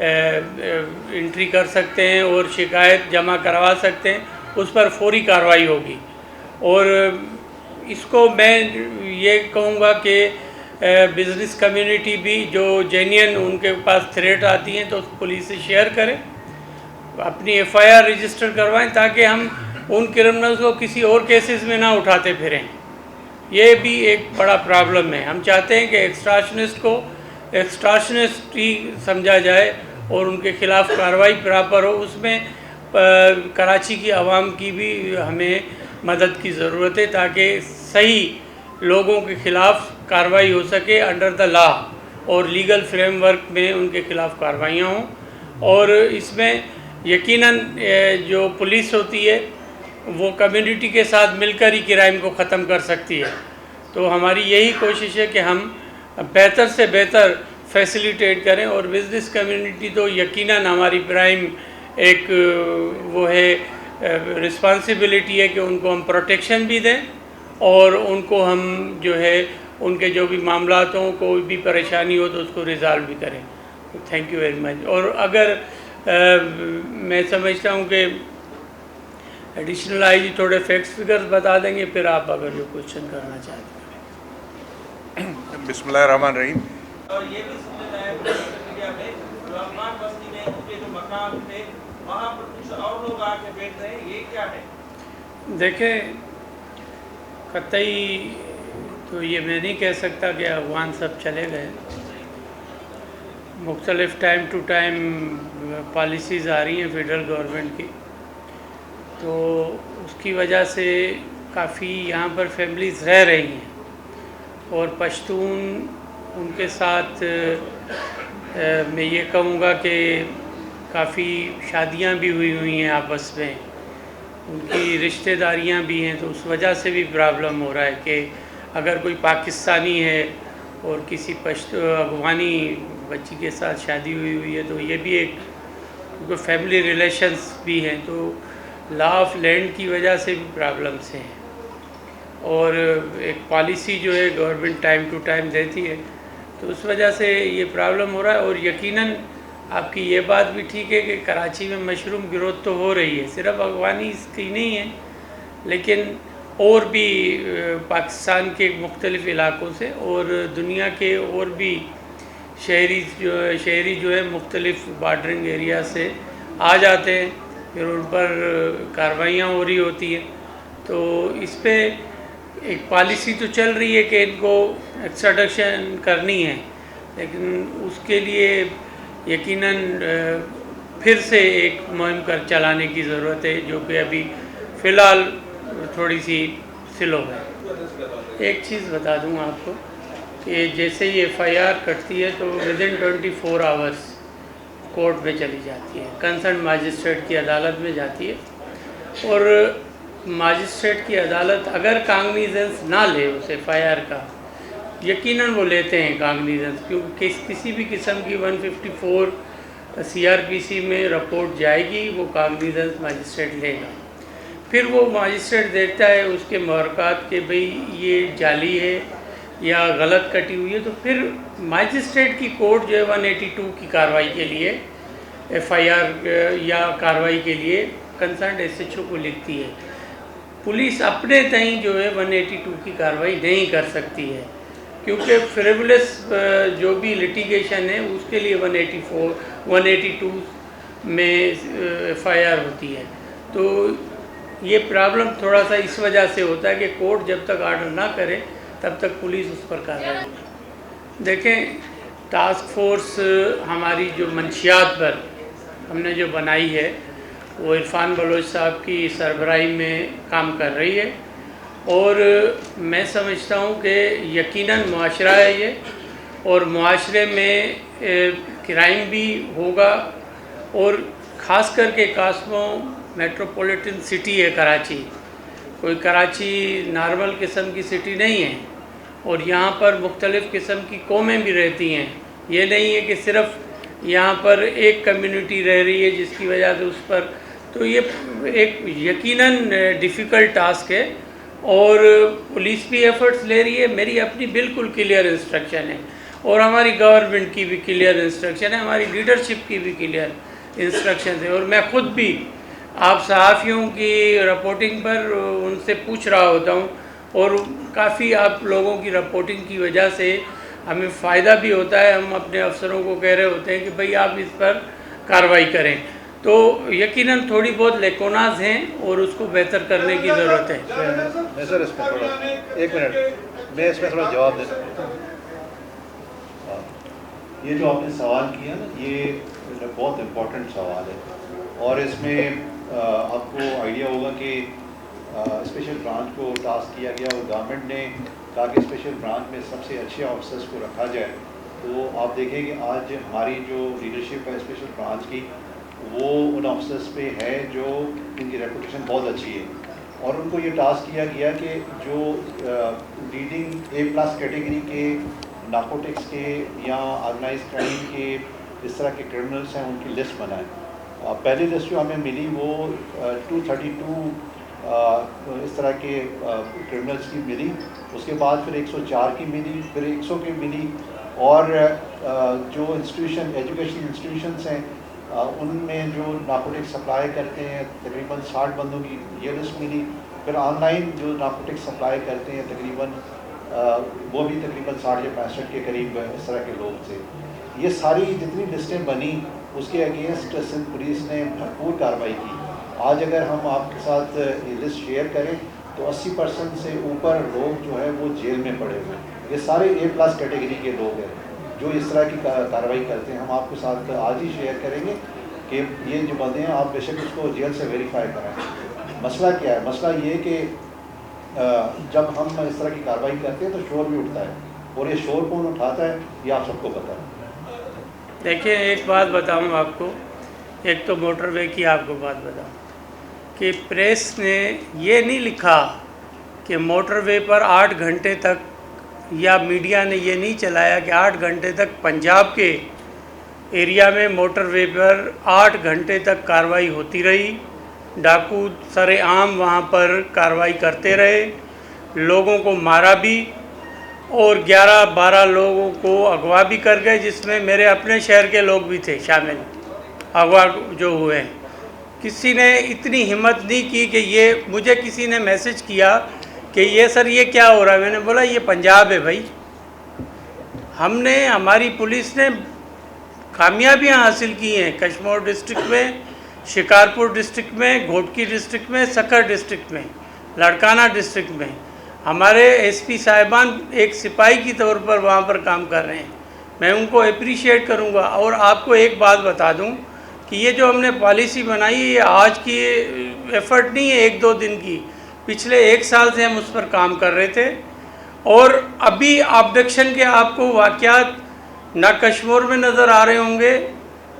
Entry کر سکتے ہیں اور شکایت جمع کروا سکتے ہیں، اس پر فوری کارروائی ہوگی۔ اور اس کو میں یہ کہوں گا کہ بزنس کمیونٹی بھی جو جینین ان کے پاس تھریٹ آتی ہیں تو پولیس سے شیئر کریں، اپنی ایف آئی آر رجسٹر کروائیں تاکہ ہم ان کرمنلز کو کسی اور کیسز میں نہ اٹھاتے پھریں۔ یہ بھی ایک بڑا پرابلم ہے۔ ہم چاہتے ہیں کہ ایکسٹارشنسٹ کو ایکسٹارشنسٹ ہی سمجھا جائے اور ان کے خلاف کارروائی پراپر ہو۔ اس میں کراچی کی عوام کی بھی ہمیں مدد کی ضرورت ہے تاکہ صحیح لوگوں کے خلاف کارروائی ہو سکے انڈر دا لا، اور لیگل فریم ورک میں ان کے خلاف کارروائیاں ہوں۔ اور اس میں یقیناً جو پولیس ہوتی ہے وہ کمیونٹی کے ساتھ مل کر ہی کرائم کو ختم کر سکتی ہے۔ تو ہماری یہی کوشش ہے کہ ہم بہتر سے بہتر فیسیلیٹیٹ کریں، اور بزنس کمیونٹی تو یقیناً ہماری پرائم ایک وہ ہے رسپانسبلٹی ہے کہ ان کو ہم پروٹیکشن بھی دیں اور ان کو ہم جو ہے ان کے جو بھی معاملات ہوں، کوئی بھی پریشانی ہو تو اس کو ریزالو بھی کریں۔ Thank you very much. اور اگر میں سمجھتا ہوں کہ ایڈیشنل آئی جی تھوڑے فیکٹس فگرز بتا دیں گے، پھر آپ اگر جو کوشچن کرنا چاہتے ہیں۔ بسم اللہ الرحمن الرحیم۔ اور یہ بھی سننا ہے میڈیا میں جو افغان بستی میں ان کے جو مکان تھے وہاں پر کچھ اور لوگ آ کے بیٹھ رہے ہیں، یہ کیا ہے؟ دیکھیں، قطعی تو یہ میں نہیں کہہ سکتا کہ افغان سب چلے گئے۔ مختلف ٹائم ٹو ٹائم پالیسیز آ رہی ہیں فیڈرل گورنمنٹ کی، تو اس کی وجہ سے کافی یہاں پر فیملیز رہ رہی ہیں، اور پشتون ان کے ساتھ میں یہ کہوں گا کہ کافی شادیاں بھی ہوئی ہیں آپس میں، ان کی رشتہ داریاں بھی ہیں، تو اس وجہ سے بھی پرابلم ہو رہا ہے کہ اگر کوئی پاکستانی ہے اور کسی افغانی بچی کے ساتھ شادی ہوئی ہے تو یہ بھی ایک کیونکہ فیملی ریلیشنز بھی ہیں، تو لا آف لینڈ کی وجہ سے بھی پرابلمس ہیں، اور ایک پالیسی جو ہے گورنمنٹ ٹائم ٹو ٹائم دیتی ہے، تو اس وجہ سے یہ پرابلم ہو رہا ہے۔ اور یقیناً آپ کی یہ بات بھی ٹھیک ہے کہ کراچی میں مشروم گروتھ تو ہو رہی ہے، صرف افغانی اس کی نہیں ہے لیکن اور بھی پاکستان کے مختلف علاقوں سے اور دنیا کے اور بھی شہری جو ہے مختلف بارڈرنگ ایریا سے آ جاتے ہیں، پھر ان پر کارروائیاں ہو رہی ہوتی ہیں۔ تو اس پہ ایک پالیسی تو چل رہی ہے کہ ان کو ایکسٹراڈکشن کرنی ہے، لیکن اس کے لیے یقیناً پھر سے ایک مہم چلانے کی ضرورت ہے، جو کہ ابھی فی الحال تھوڑی سی سلو ہے۔ ایک چیز بتا دوں آپ کو کہ جیسے یہ ایف آئی آر کٹتی ہے تو ودن 24 آورس کورٹ میں چلی جاتی ہے، کنسرن ماجسٹریٹ کی عدالت میں جاتی ہے، اور ماجسٹریٹ کی عدالت اگر کاگنیزنس نہ لے اس ایف آئی آر کا، یقیناً وہ لیتے ہیں کاگنیزنس، کیونکہ کسی بھی قسم کی 154 سی آر پی سی میں رپورٹ جائے گی، وہ کاگنیزنس ماجسٹریٹ لے گا۔ پھر وہ ماجسٹریٹ دیکھتا ہے اس کے محرکات کہ بھئی یہ جعلی ہے یا غلط کٹی ہوئی ہے، تو پھر ماجسٹریٹ کی کورٹ جو ہے 182 کی کارروائی کے لیے ایف آئی آر یا کارروائی کے لیے کنسرنڈ ایس ایچ او کو لکھتی ہے۔ پولیس اپنے تئیں جو ہے 182 کی کارروائی نہیں کر سکتی ہے، کیونکہ فریولس جو بھی لٹیگیشن ہے اس کے لیے 182 میں ایف آئی آر ہوتی ہے۔ تو یہ پرابلم تھوڑا سا اس وجہ سے ہوتا ہے کہ کورٹ جب تک آرڈر نہ کرے تب تک پولیس اس پر کارروائی نہیں کرے۔ دیکھیں، ٹاسک فورس ہماری جو منشیات پر ہم نے جو بنائی ہے وہ عرفان بلوچ صاحب کی سربراہی میں کام کر رہی ہے، اور میں سمجھتا ہوں کہ یقیناً معاشرہ ہے یہ، اور معاشرے میں کرائم بھی ہوگا، اور خاص کر کے کاسمو میٹروپولیٹن سٹی ہے کراچی، کوئی کراچی نارمل قسم کی سٹی نہیں ہے، اور یہاں پر مختلف قسم کی قومیں بھی رہتی ہیں۔ یہ نہیں ہے کہ صرف یہاں پر ایک کمیونٹی رہ رہی ہے جس کی وجہ سے اس پر، تو یہ ایک یقیناً ڈیفیکلٹ ٹاسک ہے، اور پولیس بھی ایفرٹس لے رہی ہے۔ میری اپنی بالکل کلیئر انسٹرکشن ہے، اور ہماری گورنمنٹ کی بھی کلیئر انسٹرکشن ہے، ہماری لیڈرشپ کی بھی کلیئر انسٹرکشن ہے، اور میں خود بھی آپ صحافیوں کی رپورٹنگ پر ان سے پوچھ رہا ہوتا ہوں، اور کافی آپ لوگوں کی رپورٹنگ کی وجہ سے ہمیں فائدہ بھی ہوتا ہے۔ ہم اپنے افسروں کو کہہ رہے ہوتے ہیں کہ بھئی آپ اس پر کارروائی کریں، تو یقیناً تھوڑی بہت لیکوناز ہیں اور اس کو بہتر کرنے کی ضرورت ہے۔ میں سر اس میں تھوڑا ایک منٹ میں اس میں تھوڑا جواب دیتا ہوں۔ یہ جو آپ نے سوال کیا نا، یہ بہت امپورٹنٹ سوال ہے، اور اس میں آپ کو آئیڈیا ہوگا کہ اسپیشل برانچ کو ٹاسک کیا گیا اور گورنمنٹ نے کہا کہ اسپیشل برانچ میں سب سے اچھے آفیسرس کو رکھا جائے۔ تو آپ دیکھیں کہ آج ہماری جو لیڈرشپ ہے اسپیشل برانچ کی، وہ ان آفیسرس پہ ہے جو ان کی ریپوٹیشن بہت اچھی ہے، اور ان کو یہ ٹاسک کیا گیا کہ جو لیڈنگ A+ کیٹیگری کے نارکوٹکس کے یا آرگنائز کرائم کے اس طرح کے کرمنلس ہیں ان کی لسٹ بنائیں۔ پہلی لسٹ جو ہمیں ملی وہ 232 اس طرح کے کرمنلس کی ملی، اس کے بعد پھر 104 کی ملی، پھر 100 کی ملی، اور جو انسٹیٹیوشن ایجوکیشنل انسٹیٹیوشنس ہیں ان میں جو نارکوٹکس سپلائی کرتے ہیں تقریباً 60 بندوں کی یہ لسٹ ملی۔ پھر آن لائن جو نارکوٹکس سپلائی کرتے ہیں تقریباً وہ بھی تقریباً 60 یا 65 کے قریب اس طرح کے لوگ تھے۔ یہ ساری جتنی لسٹیں بنی اس کے اگینسٹ سندھ پولیس نے بھرپور کارروائی کی۔ آج اگر ہم آپ کے ساتھ یہ لسٹ شیئر کریں تو 80% سے اوپر لوگ جو ہے وہ جیل میں پڑے ہوئے ہیں۔ یہ سارے A+ کیٹیگری کے لوگ ہیں جو اس طرح کی کارروائی کرتے ہیں۔ ہم آپ کے ساتھ آج ہی شیئر کریں گے کہ یہ جو بندے ہیں آپ بے شک اس کو جیل سے ویریفائی کریں۔ مسئلہ کیا ہے؟ مسئلہ یہ کہ جب ہم اس طرح کی کارروائی کرتے ہیں تو شور بھی اٹھتا ہے، اور یہ شور کون اٹھاتا ہے یہ آپ سب کو پتہ ہے۔ دیکھیں ایک بات بتاؤں آپ کو، ایک تو موٹر وے کی آپ کو بات بتاؤں کہ پریس نے یہ نہیں لکھا کہ موٹر وے پر 8 گھنٹے تک، یا میڈیا نے یہ نہیں چلایا کہ 8 گھنٹے تک پنجاب کے ایریا میں موٹر وے پر 8 گھنٹے تک کارروائی ہوتی رہی، ڈاکو سر عام وہاں پر کارروائی کرتے رہے، لوگوں کو مارا بھی، اور 11-12 لوگوں کو اغوا بھی کر گئے، جس میں میرے اپنے شہر کے لوگ بھی تھے شامل، اغوا جو ہوئے ہیں۔ کسی نے اتنی ہمت نہیں کی کہ یہ مجھے کسی نے میسج کیا کہ یہ سر یہ کیا ہو رہا ہے، میں نے بولا یہ پنجاب ہے بھائی، ہم نے ہماری پولیس نے کامیابیاں حاصل کی ہیں کشمور ڈسٹرکٹ میں، شکارپور ڈسٹرکٹ میں، گھوٹکی ڈسٹرکٹ میں، سکر ڈسٹرکٹ میں، لاڑکانہ ڈسٹرکٹ میں۔ ہمارے ایس پی صاحبان ایک سپاہی کی طور پر وہاں پر کام کر رہے ہیں، میں ان کو اپریشیٹ کروں گا۔ اور آپ کو ایک بات بتا دوں کہ یہ جو ہم نے پالیسی بنائی ہے یہ آج کی ایفرٹ نہیں ہے 1-2 دن کی، پچھلے 1 سال سے ہم اس پر کام کر رہے تھے، اور ابھی آبڈکشن کے آپ کو واقعات نہ کشمور میں نظر آ رہے ہوں گے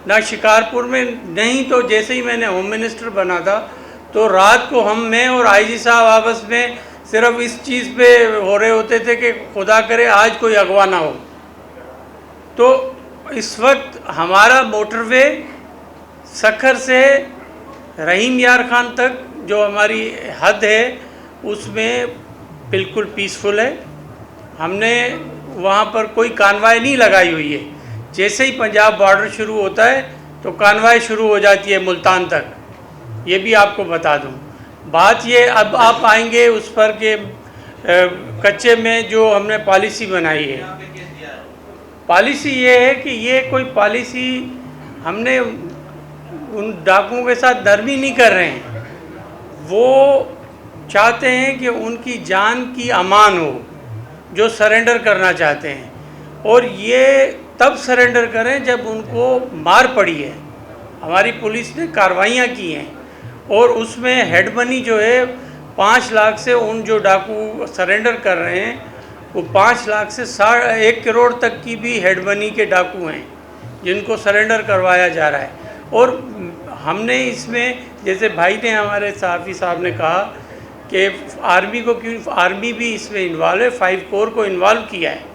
نہ شکارپور میں، نہیں تو جیسے ہی میں نے ہوم منسٹر بنا تھا تو رات کو میں اور آئی جی صاحب آپس میں صرف اس چیز پہ ہو رہے ہوتے تھے کہ خدا کرے آج کوئی اغوا نہ ہو۔ تو اس وقت ہمارا موٹر وے سکھر سے رحیم یار خان تک جو ہماری حد ہے اس میں بالکل پیسفل ہے، ہم نے وہاں پر کوئی کانوائے نہیں لگائی ہوئی ہے۔ جیسے ہی پنجاب بارڈر شروع ہوتا ہے تو کانوائے شروع ہو جاتی ہے ملتان تک، یہ بھی آپ کو بتا دوں۔ بات یہ اب آپ آئیں گے اس پر کہ کچے میں جو ہم نے پالیسی بنائی ہے، پالیسی یہ ہے کہ یہ کوئی پالیسی ہم نے ان ڈاکوؤں کے ساتھ نرمی نہیں کر رہے ہیں، وہ چاہتے ہیں کہ ان کی جان کی امان ہو جو سرنڈر کرنا چاہتے ہیں، اور یہ تب سرنڈر کریں جب ان کو مار پڑی ہے۔ ہماری پولیس نے کارروائیاں کی ہیں، اور اس میں ہیڈ منی جو ہے 5 لاکھ سے ان جو ڈاکو سرنڈر کر رہے ہیں وہ 5 لاکھ سے 1 کروڑ تک کی بھی ہیڈ منی کے ڈاکو ہیں جن کو سرنڈر کروایا جا رہا ہے۔ اور ہم نے اس میں جیسے بھائی نے ہمارے صحافی صاحب نے کہا کہ آرمی کو کیوں، آرمی بھی اس میں انوالو ہے، 5 کور کو انوالو کیا ہے۔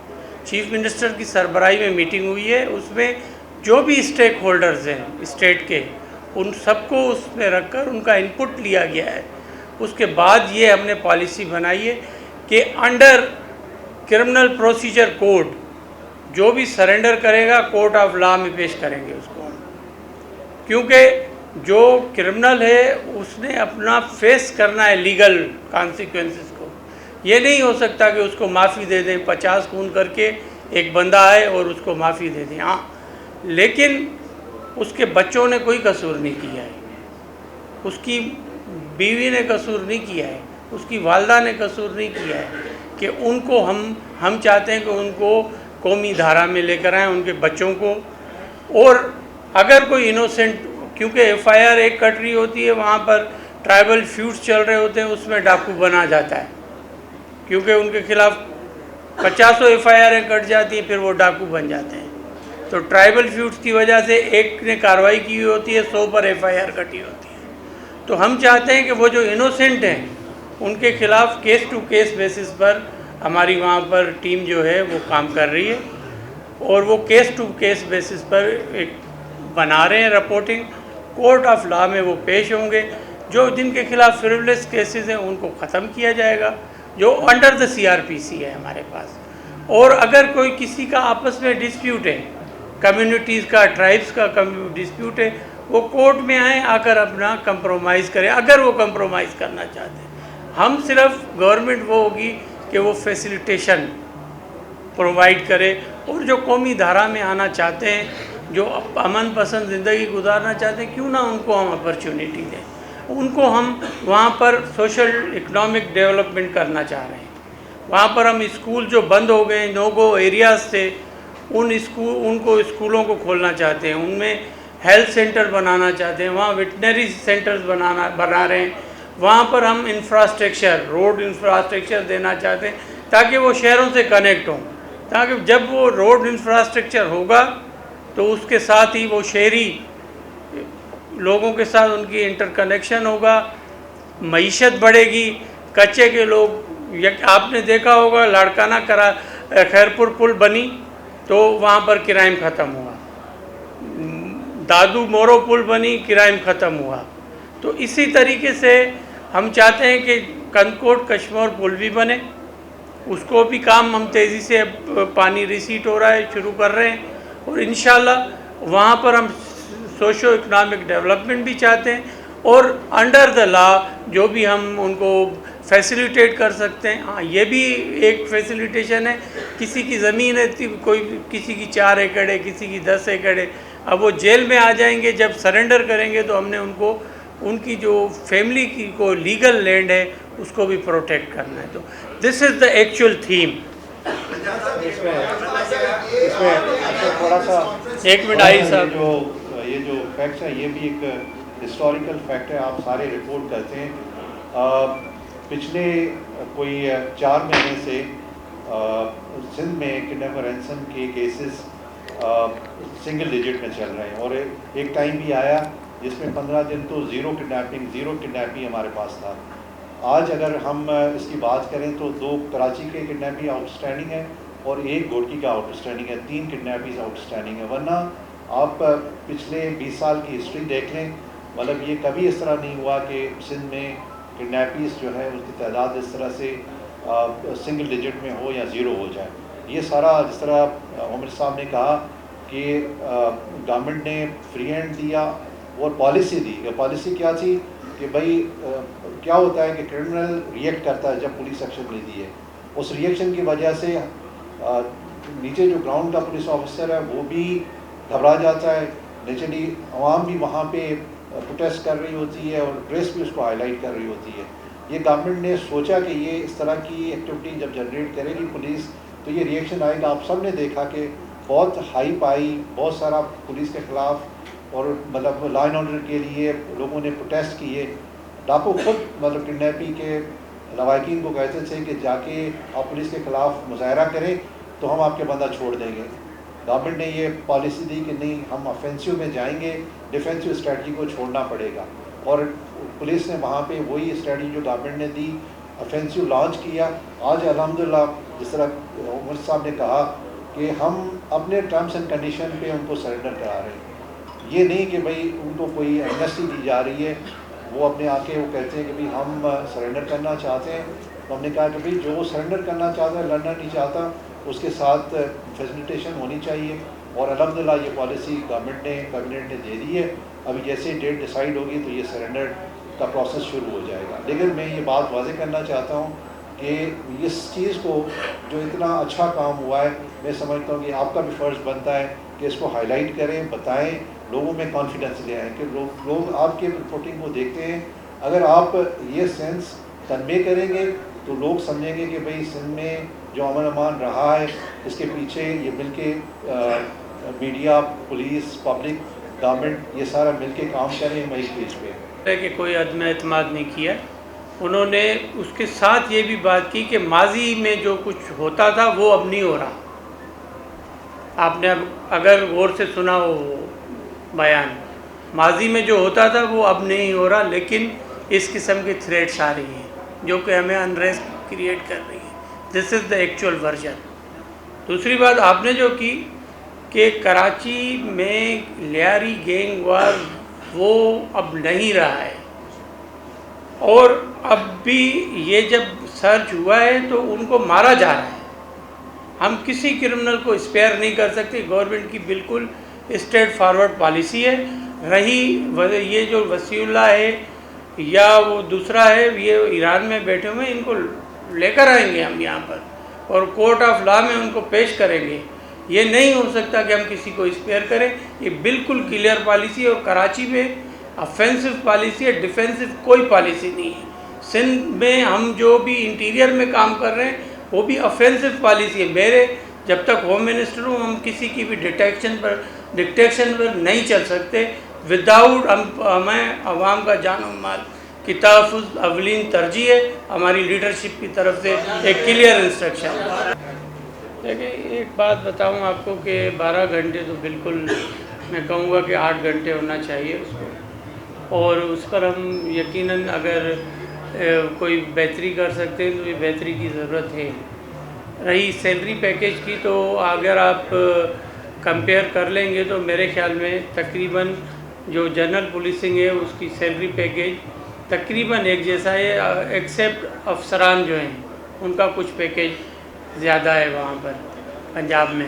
چیف منسٹر کی سربراہی میں میٹنگ ہوئی ہے، اس میں جو بھی اسٹیک ہولڈرز ہیں اسٹیٹ کے ان سب کو اس میں رکھ کر ان کا انپٹ لیا گیا ہے۔ اس کے بعد یہ ہم نے پالیسی بنائی ہے کہ انڈر کرمنل پروسیجر کوڈ جو بھی سرنڈر کرے گا کورٹ آف لا میں پیش کریں گے اس کو ہم، کیونکہ جو کرمنل ہے اس نے اپنا فیس کرنا ہے لیگل کانسیکوینسز کو. یہ نہیں ہو سکتا کہ اس کو معافی دے دیں، 50 خون کر کے ایک بندہ آئے اور اس کو معافی دے دیں. ہاں لیکن اس کے بچوں نے کوئی قصور نہیں کیا ہے، اس کی بیوی نے قصور نہیں کیا ہے، اس کی والدہ نے قصور نہیں کیا ہے کہ ان کو ہم چاہتے ہیں کہ ان کو قومی دھارا میں لے کر آئیں ان کے بچوں کو. اور اگر کوئی انوسینٹ، کیونکہ ایف آئی آر ایک کٹ رہی ہوتی ہے، وہاں پر ٹرائبل فیوڈز چل رہے ہوتے ہیں، اس میں ڈاکو بنا جاتا ہے، کیونکہ ان کے خلاف 50 ایف آئی آریں کٹ جاتی ہیں، پھر وہ ڈاکو بن جاتے ہیں. تو ٹرائبل فیوڈز کی وجہ سے ایک نے کارروائی کی ہوئی ہوتی ہے، 100 پر ایف آئی آر کٹی ہوتی ہے. تو ہم چاہتے ہیں کہ وہ جو انوسینٹ ہیں ان کے خلاف کیس ٹو کیس بیسس پر ہماری وہاں پر ٹیم جو ہے وہ کام کر رہی ہے، اور وہ کیس ٹو کیس بیسس پر ایک بنا رہے ہیں رپورٹنگ. کورٹ آف لا میں وہ پیش ہوں گے. جو جن کے خلاف فریولس کیسز ہیں ان کو ختم کیا جائے گا، جو under the C R P سی ہے ہمارے پاس. اور اگر کوئی کسی کا آپس میں ڈسپیوٹ ہے، کمیونٹیز کا، ٹرائبس کا ڈسپیوٹ ہے، وہ کورٹ میں آئیں، آ کر اپنا کمپرومائز کریں اگر وہ کمپرومائز کرنا چاہتے ہیں. ہم صرف گورنمنٹ وہ ہوگی کہ وہ فیسیلیٹیشن پرووائڈ کرے، اور جو قومی دھارا میں آنا چاہتے ہیں، جو امن پسند زندگی گزارنا چاہتے ہیں، کیوں نہ ان کو ہم اپرچونیٹی دیں. ان کو ہم وہاں پر سوشل اکنامک ڈیولپمنٹ کرنا چاہ رہے ہیں. وہاں پر ہم اسکول جو بند ہو گئے، نو گو ایریاز تھے، ان کو اسکولوں کو کھولنا چاہتے ہیں، ان میں ہیلتھ سینٹر بنانا چاہتے ہیں، وہاں ویٹنری سینٹرز بنا رہے ہیں. وہاں پر ہم انفراسٹرکچر، روڈ انفراسٹرکچر دینا چاہتے ہیں تاکہ وہ شہروں سے کنیکٹ ہوں، تاکہ جب وہ روڈ انفراسٹرکچر ہوگا تو اس کے ساتھ ہی وہ شہری لوگوں کے ساتھ ان کی انٹر کنیکشن ہوگا، معیشت بڑھے گی. کچے کے لوگ، آپ نے دیکھا ہوگا لاڑکانہ خیرپور پل بنی تو وہاں پر کرائم ختم ہوا، دادو مورو پل بنی، کرائم ختم ہوا. تو اسی طریقے سے ہم چاہتے ہیں کہ کنکوٹ کشمور پل بھی بنے، اس کو بھی کام ہم تیزی سے پانی ریسیٹ ہو رہا ہے، شروع کر رہے ہیں. اور انشاءاللہ وہاں پر ہم سوشو اکنامک ڈیولپمنٹ بھی چاہتے ہیں، اور انڈر دا لا جو بھی ہم ان کو فیسیلیٹیٹ کر سکتے ہیں. ہاں یہ بھی ایک فیسیلیٹیشن ہے. کسی کی زمین ہے، کوئی کسی کی 4 ایکڑ ہے، کسی کی 10 ایکڑ ہے، اب وہ جیل میں آ جائیں گے. جب سرنڈر کریں گے تو ہم نے ان کو، ان کی جو فیملی کی کو لیگل لینڈ ہے اس کو بھی پروٹیکٹ کرنا ہے. تو دس از دا ایکچوئل تھیم. اس میں تھوڑا سا ایک منٹ آئی صاحب، یہ جو فیکٹس ہیں یہ بھی ایک ہسٹوریکل فیکٹ ہے. آپ سارے رپورٹ کرتے ہیں. پچھلے کوئی 4 مہینے سے سندھ میں کڈنیپ اور رینسم کے کیسز سنگل ڈیجٹ میں چل رہے ہیں، اور ایک ٹائم بھی آیا جس میں 15 دن تو زیرو کڈنیپنگ ہمارے پاس تھا. آج اگر ہم اس کی بات کریں تو 2 کراچی کے کڈنیپنگ آؤٹ اسٹینڈنگ ہے اور 1 گوٹکی کا آؤٹ اسٹینڈنگ ہے. 3 کڈنیپنگ آؤٹ اسٹینڈنگ ہے. ورنہ آپ پچھلے 20 سال کی ہسٹری دیکھ لیں، مطلب یہ کبھی اس طرح نہیں ہوا کہ سندھ میں کڈنیپیز جو ہے اس کی تعداد اس طرح سے سنگل ڈیجٹ میں ہو یا زیرو ہو جائے. یہ سارا جس طرح عمر صاحب نے کہا کہ گورنمنٹ نے فری ہینڈ دیا اور پالیسی دی. پالیسی کیا تھی کہ بھائی کیا ہوتا ہے کہ کرمنل ریئیکٹ کرتا ہے جب پولیس ایکشن لیتی ہے. اس ریئیکشن کی وجہ سے نیچے جو گراؤنڈ کا پولیس آفیسر ہے وہ بھی گھبرا جاتا ہے. نیچرلی عوام بھی وہاں پہ پروٹیسٹ کر رہی ہوتی ہے اور پریس بھی اس کو ہائی لائٹ کر رہی ہوتی ہے. یہ گورنمنٹ نے سوچا کہ یہ اس طرح کی ایکٹیویٹی جب جنریٹ کرے گی پولیس تو یہ ریئیکشن آئے گا. آپ سب نے دیکھا کہ بہت ہائپ آئی، بہت سارا پولیس کے خلاف اور مطلب لا اینڈ آرڈر کے لیے لوگوں نے پروٹیسٹ کیے. ڈاکو خود مطلب کڈنیپنگ کے لواحقین کو کہتے تھے کہ جا کے آپ پولیس کے خلاف مظاہرہ کریں تو ہم آپ کے بندہ چھوڑ دیں گے. گورنمنٹ نے یہ پالیسی دی کہ نہیں، ہم آفینسو میں جائیں گے، ڈیفینسو اسٹریٹجی کو چھوڑنا پڑے گا. اور پولیس نے وہاں پہ وہی اسٹریٹجی جو گورنمنٹ نے دی، آفینسو لانچ کیا. آج الحمدللہ جس طرح عمر صاحب نے کہا کہ ہم اپنے ٹرمس اینڈ کنڈیشن پہ ان کو سرنڈر کرا رہے ہیں. یہ نہیں کہ بھائی ان کو کوئی ایمنیسٹی دی جا رہی ہے. وہ اپنے آ کے وہ کہتے ہیں کہ بھائی ہم سرنڈر کرنا چاہتے ہیں. تو ہم نے کہا کہ بھائی جو سرنڈر کرنا چاہتا ہے، لڑنا نہیں چاہتا، اس کے ساتھ فیسیلیٹیشن ہونی چاہیے، اور الحمدللہ یہ پالیسی کیبنٹ نے دے دی ہے. ابھی جیسے ڈیٹ ڈیسائیڈ ہوگی تو یہ سرنڈر کا پروسیس شروع ہو جائے گا. لیکن میں یہ بات واضح کرنا چاہتا ہوں کہ اس چیز کو جو اتنا اچھا کام ہوا ہے، میں سمجھتا ہوں کہ آپ کا بھی فرض بنتا ہے کہ اس کو ہائی لائٹ کریں، بتائیں، لوگوں میں کانفیڈنس لے آئیں کہ لوگ آپ کے رپورٹنگ کو دیکھتے ہیں. اگر آپ یہ سینس تنمے کریں گے تو لوگ سمجھیں گے کہ بھئی سندھ میں جو امن امان رہا ہے اس کے پیچھے یہ مل کے میڈیا، پولیس، پبلک، گورنمنٹ یہ سارا مل کے کام کریں اس چیز پہ. کہ کوئی عدم اعتماد نہیں کیا. انہوں نے اس کے ساتھ یہ بھی بات کی کہ ماضی میں جو کچھ ہوتا تھا وہ اب نہیں ہو رہا. آپ نے اگر غور سے سنا ہو بیان، ماضی میں جو ہوتا تھا وہ اب نہیں ہو رہا، لیکن اس قسم کی تھریٹس آ رہی ہیں جو کہ ہمیں انریسٹ کریٹ کر رہی ہے. دس از دا ایکچوئل ورژن. دوسری بات آپ نے جو کی کہ کراچی میں لیاری گینگ وار وہ اب نہیں رہا ہے، اور اب بھی یہ جب سرچ ہوا ہے تو ان کو مارا جا رہا ہے. ہم کسی کرمنل کو اسپیئر نہیں کر سکتے. گورنمنٹ کی بالکل اسٹریٹ فارورڈ پالیسی ہے. رہی یہ جو وسیع اللہ ہے یا وہ دوسرا ہے، یہ ایران میں بیٹھے ہوئے، ان کو لے کر آئیں گے ہم یہاں پر اور کورٹ آف لا میں ان کو پیش کریں گے. یہ نہیں ہو سکتا کہ ہم کسی کو اسپیئر کریں. یہ بالکل کلیئر پالیسی ہے، اور کراچی میں افینسو پالیسی ہے، ڈیفینسو کوئی پالیسی نہیں ہے. سندھ میں ہم جو بھی انٹیریئر میں کام کر رہے ہیں وہ بھی افینسو پالیسی ہے. میرے جب تک ہوم منسٹر ہوں ہم کسی کی بھی ڈکٹیشن پر نہیں چل سکتے وداؤٹ ہمیں عوام کا جان و مال کی تحفظ اولین ترجیح ہے. ہماری لیڈرشپ کی طرف سے ایک کلیئر انسٹرکشن. دیکھیں ایک بات بتاؤں آپ کو کہ 12 گھنٹے تو بالکل میں کہوں گا کہ 8 گھنٹے ہونا چاہیے اس کو، اور اس پر ہم یقیناً اگر کوئی بہتری کر سکتے ہیں تو یہ بہتری کی ضرورت ہے. رہی سیلری پیکیج کی تو اگر آپ کمپیئر کر لیں گے تو میرے خیال میں تقریباً جو جنرل پولیسنگ ہے اس کی سیلری پیکیج تقریباً ایک جیسا ہے، ایکسیپٹ افسران جو ہیں ان کا کچھ پیکیج زیادہ ہے وہاں پر پنجاب میں.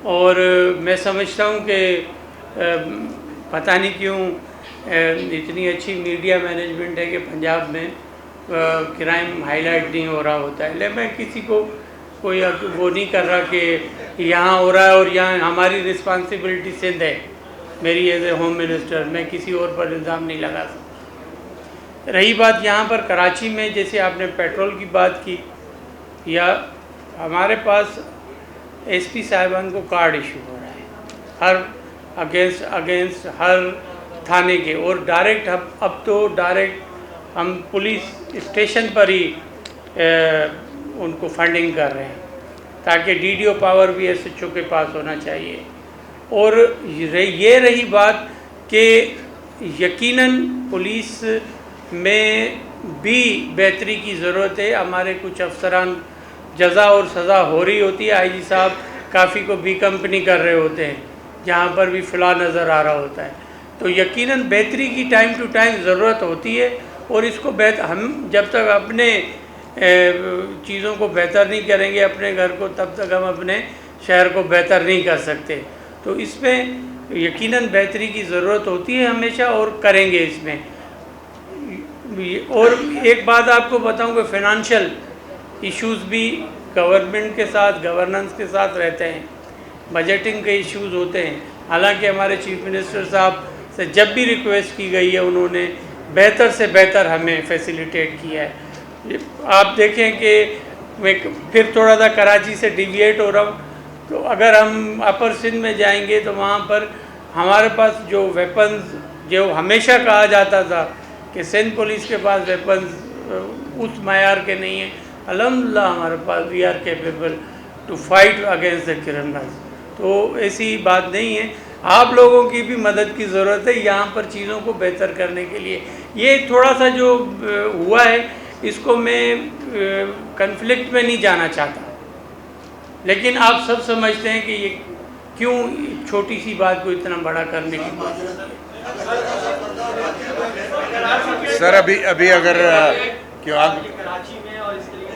اور میں سمجھتا ہوں کہ پتہ نہیں کیوں اتنی اچھی میڈیا مینجمنٹ ہے کہ پنجاب میں کرائم ہائی لائٹ نہیں ہو رہا ہوتا ہے. لیکن میں کسی کو کوئی وہ نہیں کر رہا کہ یہاں ہو رہا ہے اور یہاں ہماری رسپانسبلٹی سندھ ہے. میری ایز اے ہوم منسٹر میں کسی اور پر الزام نہیں لگا سکتا. رہی بات یہاں پر کراچی میں، جیسے آپ نے پیٹرول کی بات کی، یا ہمارے پاس ایس پی صاحبان کو کارڈ ایشو ہو رہا ہے ہر اگینسٹ ہر تھانے کے، اور ڈائریکٹ اب تو ڈائریکٹ ہم پولیس اسٹیشن پر ہی ان کو فنڈنگ کر رہے ہیں تاکہ ڈی ڈی او پاور بھی ایس ایچ او کے پاس ہونا چاہیے. اور یہ رہی بات کہ یقیناً پولیس میں بھی بہتری کی ضرورت ہے. ہمارے کچھ افسران جزا اور سزا ہو رہی ہوتی ہے، آئی جی صاحب کافی کو بی کمپنی کر رہے ہوتے ہیں جہاں پر بھی فلاں نظر آ رہا ہوتا ہے. تو یقیناً بہتری کی ٹائم ٹو ٹائم ضرورت ہوتی ہے، اور اس کو ہم جب تک اپنے چیزوں کو بہتر نہیں کریں گے اپنے گھر کو، تب تک ہم اپنے شہر کو بہتر نہیں کر سکتے. تو اس میں یقیناً بہتری کی ضرورت ہوتی ہے ہمیشہ، اور کریں گے اس میں. اور ایک بات آپ کو بتاؤں کہ فائنانشل ایشوز بھی گورنمنٹ کے ساتھ، گورننس کے ساتھ رہتے ہیں. بجٹنگ کے ایشوز ہوتے ہیں. حالانکہ ہمارے چیف منسٹر صاحب سے جب بھی ریکویسٹ کی گئی ہے انہوں نے بہتر سے بہتر ہمیں فیسیلیٹیٹ کیا ہے. آپ دیکھیں کہ میں پھر تھوڑا سا کراچی سے ڈیویٹ ہو رہا ہوں، تو اگر ہم اپر سندھ میں جائیں گے تو وہاں پر ہمارے پاس جو ویپنز، جو ہمیشہ کہا جاتا تھا کہ سندھ پولیس کے پاس ویپنز اس معیار کے نہیں ہیں، الحمدللہ ہمارے پاس we are capable to fight against the criminals. تو ایسی بات نہیں ہے. آپ لوگوں کی بھی مدد کی ضرورت ہے یہاں پر چیزوں کو بہتر کرنے کے لیے. یہ تھوڑا سا جو ہوا ہے اس کو میں کنفلکٹ میں نہیں جانا چاہتا، لیکن آپ سب سمجھتے ہیں کہ یہ کیوں چھوٹی سی بات کو اتنا بڑا کرنے کی کوشش. سر ابھی اگر کراچی میں اور اس طریقے